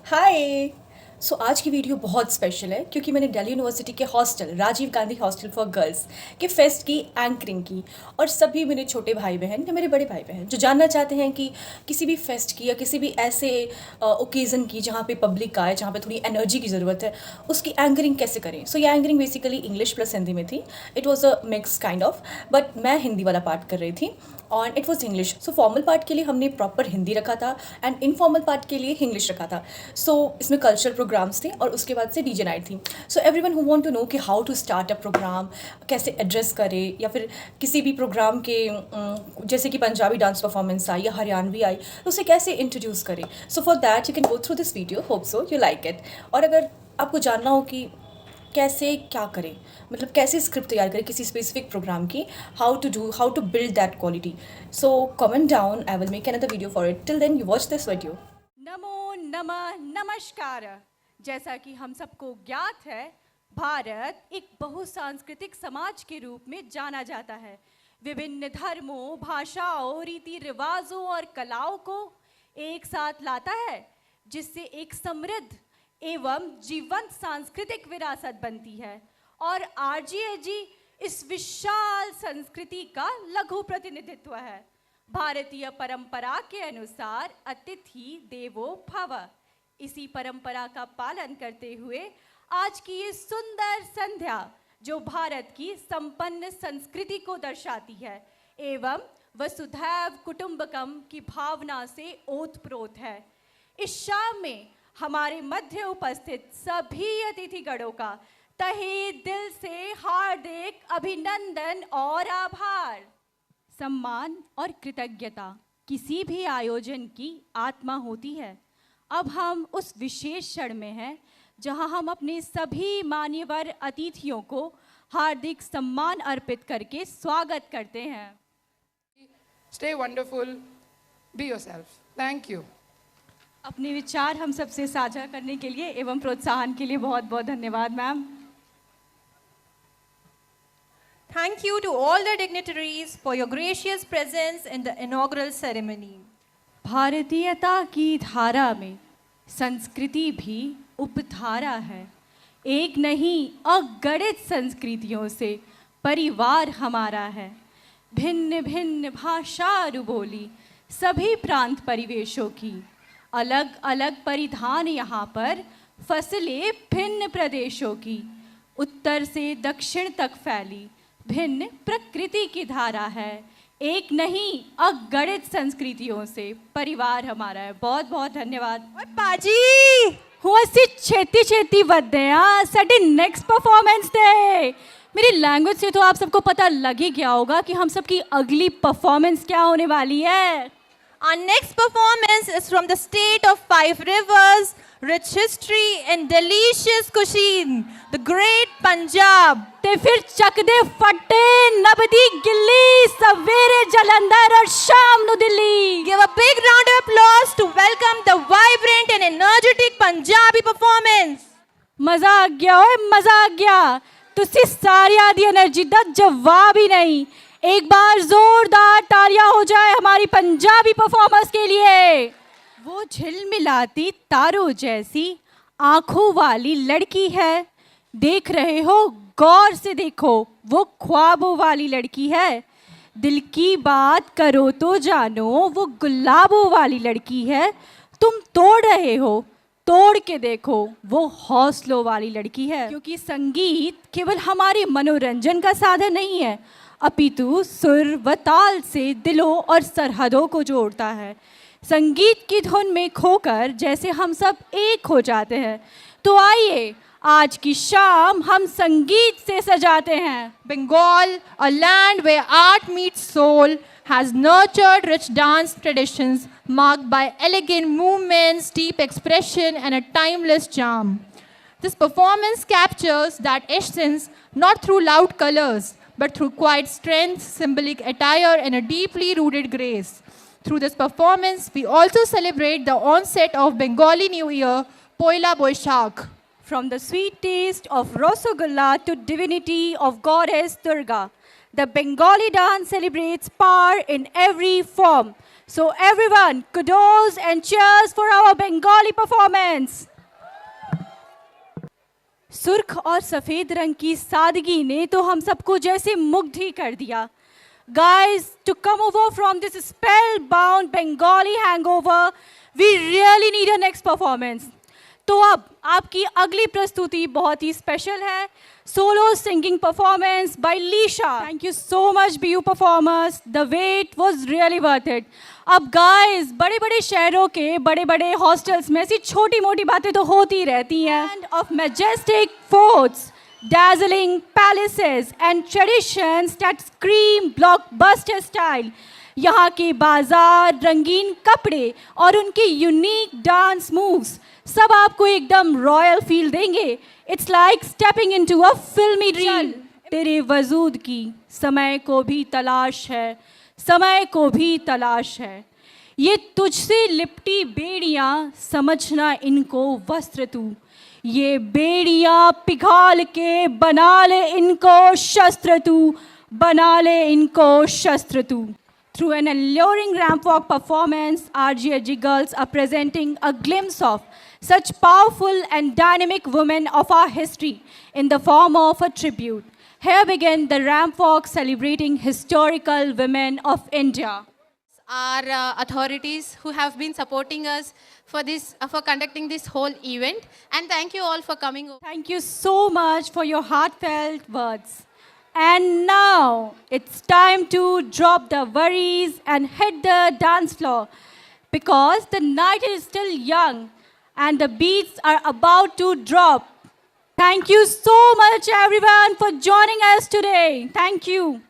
हाय। आज की वीडियो बहुत स्पेशल है क्योंकि मैंने दिल्ली यूनिवर्सिटी के hostel Rajiv Gandhi hostel for girls के फेस्ट की एंकरिंग की। और सभी मेरे छोटे भाई बहन या मेरे बड़े भाई बहन जो जानना चाहते हैं कि किसी भी फेस्ट की या किसी भी ऐसे ओकेज़न की जहाँ पे पब्लिक आए, जहाँ पे थोड़ी एनर्जी की ज़रूरत है, उसकी एंकरिंग कैसे करें। ये anchoring basically English plus Hindi में थी। It was a mix kind of, but मैं हिंदी वाला पार्ट कर रही थी और it was English. Formal part के लिए हमने प्रॉपर हिंदी रखा था एंड इनफॉर्मल पार्ट के लिए इंग्लिश रखा था। इसमें कल्चरल प्रोग्राम्स थे और उसके बाद से डीजे नाइट थी। Everyone who want to know कि how to start a programme, कैसे एड्रेस करे, या फिर किसी भी प्रोग्राम के जैसे कि पंजाबी डांस परफॉर्मेंस आई या हरियाणवी आई तो उसे कैसे इंट्रोड्यूस करें। For that you can go through this video, hope so you like it. और अगर आपको जानना हो कि कैसे क्या करें, मतलब कैसे स्क्रिप्ट तैयार करें किसी स्पेसिफिक प्रोग्राम की, how to build that quality, comment down, I will make another video for it. Till then you watch this video. नमो नमः नमस्कार। जैसा कि हम सबको ज्ञात है, भारत एक बहुसांस्कृतिक समाज के रूप में जाना जाता है। विभिन्न धर्मों, भाषाओं, रीति रिवाजों और कलाओं को एक साथ लाता है, जिससे एक समृद्ध एवं जीवंत सांस्कृतिक विरासत बनती है। और आरजीएजी इस विशाल संस्कृति का लघु प्रतिनिधित्व है। भारतीय परंपरा के अनुसार अतिथि देवो भव, इसी परंपरा का पालन करते हुए आज की ये सुंदर संध्या जो भारत की संपन्न संस्कृति को दर्शाती है एवं वसुधैव कुटुंबकम की भावना से ओतप्रोत है। इस शाम में हमारे मध्य उपस्थित सभी अतिथिगणों का तहे दिल से हार्दिक अभिनंदन और आभार। सम्मान और कृतज्ञता किसी भी आयोजन की आत्मा होती है। अब हम उस विशेष क्षण में हैं जहां हम अपने सभी मान्यवर अतिथियों को हार्दिक सम्मान अर्पित करके स्वागत करते हैं। Stay wonderful. Be yourself. Thank you. अपने विचार हम सबसे साझा करने के लिए एवं प्रोत्साहन के लिए बहुत बहुत धन्यवाद ma'am. Thank you to all the dignitaries for your gracious presence in the inaugural ceremony. भारतीयता की धारा में संस्कृति भी उपधारा है। एक नहीं अगणित संस्कृतियों से परिवार हमारा है। भिन्न भिन्न भाषा बोली, सभी प्रांत परिवेशों की अलग अलग परिधान यहाँ पर, फसलें भिन्न प्रदेशों की, उत्तर से दक्षिण तक फैली भिन्न प्रकृति की धारा है। एक नहीं अगणित संस्कृतियों से परिवार हमारा है। बहुत बहुत धन्यवाद। और पाजी हूँ असी छेती छेती बदे साडे नेक्स्ट परफॉर्मेंस दे। मेरी लैंग्वेज से तो आप सबको पता लग ही गया होगा कि हम सबकी अगली परफॉर्मेंस क्या होने वाली है। Our next performance is from the state of five rivers, rich history and delicious cuisine, the great Punjab. ते फिर चक दे फटे नबदी गिल्ली, सवेरे जलंधर और शाम नु Delhi. Give a big round of applause to welcome the vibrant and energetic Punjabi performance. मजा आ गया ओए, मजा आ गया। तुसी सारिया दी एनर्जी दा जवाब ही नहीं। एक बार जोरदार तालियां हो जाए हमारी पंजाबी परफॉर्मर्स के लिए। वो झिलमिलाती तारों जैसी आंखों वाली लड़की है, देख रहे हो गौर से देखो, वो ख्वाबों वाली लड़की है। दिल की बात करो तो जानो, वो गुलाबों वाली लड़की है। तुम तोड़ रहे हो, तोड़ के देखो, वो हौसलों वाली लड़की है। क्योंकि संगीत केवल हमारे मनोरंजन का साधन नहीं है, अपितु सुर व ताल से दिलों और सरहदों को जोड़ता है। संगीत की धुन में खोकर जैसे हम सब एक हो जाते हैं। तो आइए आज की शाम हम संगीत से सजाते हैं। Bengal, a land where art meets soul, has nurtured rich dance traditions marked by elegant movements, deep expression, and a timeless charm. This performance captures that essence not through loud colors, but through quiet strength, symbolic attire, and a deeply rooted grace. Through this performance, we also celebrate the onset of Bengali New Year, Poila Boishakh. From the sweet taste of Rasagulla to divinity of goddess Durga, the Bengali dance celebrates power in every form. So everyone, kudos and cheers for our Bengali performance. सुर्ख और सफ़ेद रंग की सादगी ने तो हम सबको जैसे मुग्ध ही कर दिया. Guys, to come over from this spellbound Bengali hangover, we really need a next performance. तो अब आपकी अगली प्रस्तुति बहुत ही स्पेशल है. Solo singing performance by Lisha. Thank you so much, BU performers. The wait was really worth it. अब guys, बड़े बड़े शहरों के बड़े बड़े हॉस्टल्स में ऐसी छोटी मोटी बातें तो होती रहती हैं. And of majestic forts, dazzling palaces and traditions that scream blockbuster style. यहाँ के बाजार, रंगीन कपड़े और उनके यूनिक डांस मूव्स सब आपको एकदम रॉयल फील देंगे. It's like stepping into a फिल्मी ड्रीम. तेरे वजूद की समय को भी तलाश है, समय को भी तलाश है. ये तुझसे लिपटी बेड़ियाँ समझना इनको वस्त्र तू. ये बेड़ियाँ पिघाल के बना ले इनको शस्त्र तू, बना ले इनको शस्त्र तू. Through an alluring ramp walk performance, RGHG girls are presenting a glimpse of such powerful and dynamic women of our history in the form of a tribute. Here begin the ramp walk celebrating historical women of India. Our authorities who have been supporting us for this, for conducting this whole event, and thank you all for coming over. Thank you so much for your heartfelt words. And now it's time to drop the worries and hit the dance floor because the night is still young and the beats are about to drop. Thank you so much everyone for joining us today. Thank you.